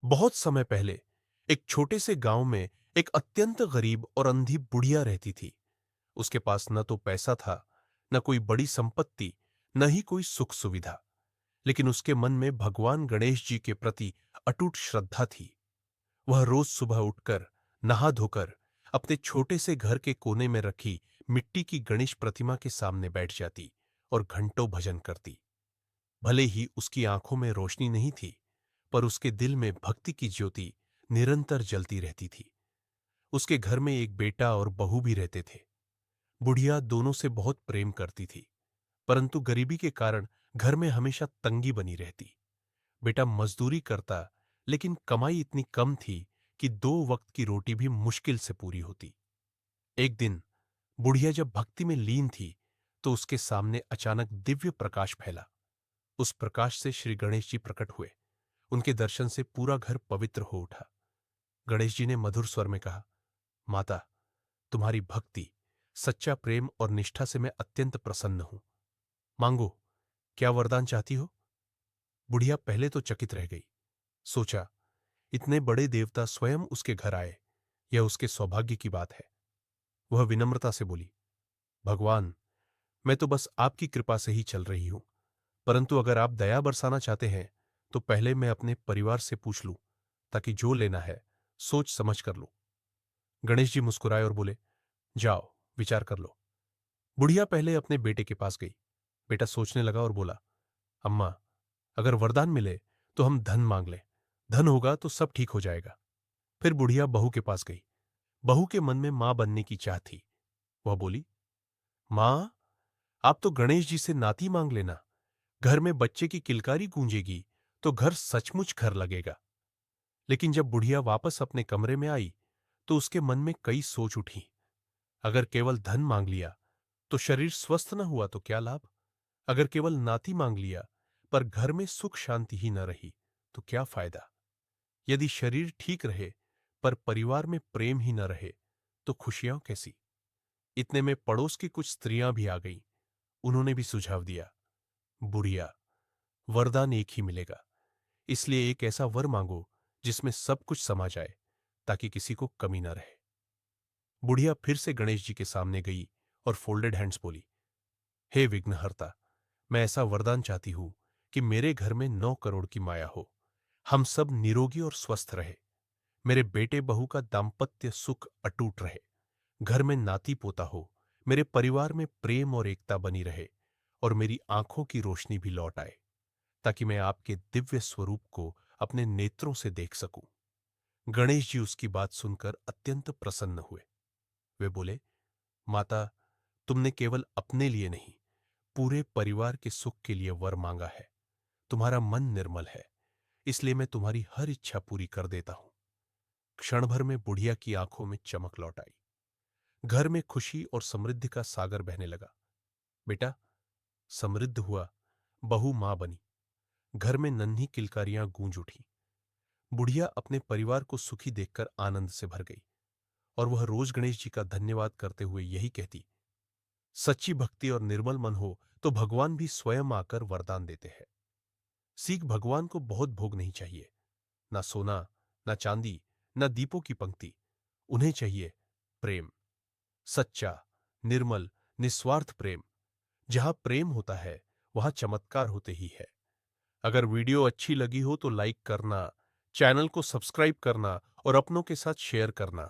बहुत समय पहले एक छोटे से गांव में एक अत्यंत गरीब और अंधी बुढ़िया रहती थी। उसके पास न तो पैसा था, न कोई बड़ी संपत्ति, न ही कोई सुख सुविधा। लेकिन उसके मन में भगवान गणेश जी के प्रति अटूट श्रद्धा थी। वह रोज सुबह उठकर नहा धोकर अपने छोटे से घर के कोने में रखी मिट्टी की गणेश प्रतिमा के सामने बैठ जाती और घंटों भजन करती। भले ही उसकी आंखों में रोशनी नहीं थी, पर उसके दिल में भक्ति की ज्योति निरंतर जलती रहती थी। उसके घर में एक बेटा और बहू भी रहते थे। बुढ़िया दोनों से बहुत प्रेम करती थी, परंतु गरीबी के कारण घर में हमेशा तंगी बनी रहती। बेटा मजदूरी करता, लेकिन कमाई इतनी कम थी कि दो वक्त की रोटी भी मुश्किल से पूरी होती। एक दिन बुढ़िया जब भक्ति में लीन थी, तो उसके सामने अचानक दिव्य प्रकाश फैला। उस प्रकाश से श्री गणेश जी प्रकट हुए। उनके दर्शन से पूरा घर पवित्र हो उठा। गणेश जी ने मधुर स्वर में कहा, माता, तुम्हारी भक्ति, सच्चा प्रेम और निष्ठा से मैं अत्यंत प्रसन्न हूं। मांगो, क्या वरदान चाहती हो? बुढ़िया पहले तो चकित रह गई। सोचा, इतने बड़े देवता स्वयं उसके घर आए, यह उसके सौभाग्य की बात है। वह विनम्रता से बोली, भगवान, मैं तो बस आपकी कृपा से ही चल रही हूं, परंतु अगर आप दया बरसाना चाहते हैं तो पहले मैं अपने परिवार से पूछ लूं, ताकि जो लेना है सोच समझ कर लूं। गणेश जी मुस्कुराए और बोले, जाओ, विचार कर लो। बुढ़िया पहले अपने बेटे के पास गई। बेटा सोचने लगा और बोला, अम्मा, अगर वरदान मिले तो हम धन मांग लें। धन होगा तो सब ठीक हो जाएगा। फिर बुढ़िया बहू के पास गई। बहू के मन में मां बनने की चाह थी। वह बोली, मां, आप तो गणेश जी से नाती मांग लेना। घर में बच्चे की किलकारी गूंजेगी तो घर सचमुच घर लगेगा। लेकिन जब बुढ़िया वापस अपने कमरे में आई, तो उसके मन में कई सोच उठी। अगर केवल धन मांग लिया तो शरीर स्वस्थ न हुआ तो क्या लाभ? अगर केवल नाती मांग लिया पर घर में सुख शांति ही न रही तो क्या फायदा? यदि शरीर ठीक रहे पर परिवार में प्रेम ही न रहे तो खुशियां कैसी? इतने में पड़ोस की कुछ स्त्रियां भी आ गईं। उन्होंने भी सुझाव दिया, बुढ़िया, वरदान एक ही मिलेगा, इसलिए एक ऐसा वर मांगो जिसमें सब कुछ समा जाए, ताकि किसी को कमी न रहे। बुढ़िया फिर से गणेश जी के सामने गई और फोल्डेड हैंड्स बोली, हे विघ्नहर्ता, मैं ऐसा वरदान चाहती हूं कि मेरे घर में 9 करोड़ की माया हो, हम सब निरोगी और स्वस्थ रहे, मेरे बेटे बहू का दाम्पत्य सुख अटूट रहे, घर में नाती पोता हो, मेरे परिवार में प्रेम और एकता बनी रहे, और मेरी आंखों की रोशनी भी लौट आए, ताकि मैं आपके दिव्य स्वरूप को अपने नेत्रों से देख सकूं। गणेश जी उसकी बात सुनकर अत्यंत प्रसन्न हुए। वे बोले, माता, तुमने केवल अपने लिए नहीं, पूरे परिवार के सुख के लिए वर मांगा है। तुम्हारा मन निर्मल है, इसलिए मैं तुम्हारी हर इच्छा पूरी कर देता हूं। क्षण भर में बुढ़िया की आंखों में चमक लौट आई। घर में खुशी और समृद्धि का सागर बहने लगा। बेटा समृद्ध हुआ, बहू मां बनी, घर में नन्ही किलकारियां गूंज उठी। बुढ़िया अपने परिवार को सुखी देखकर आनंद से भर गई, और वह रोज गणेश जी का धन्यवाद करते हुए यही कहती, सच्ची भक्ति और निर्मल मन हो तो भगवान भी स्वयं आकर वरदान देते हैं। सीख, भगवान को बहुत भोग नहीं चाहिए, ना सोना, ना चांदी, ना दीपों की पंक्ति। उन्हें चाहिए प्रेम, सच्चा, निर्मल, निस्वार्थ प्रेम। जहां प्रेम होता है वहां चमत्कार होते ही है। अगर वीडियो अच्छी लगी हो तो लाइक करना, चैनल को सब्सक्राइब करना और अपनों के साथ शेयर करना।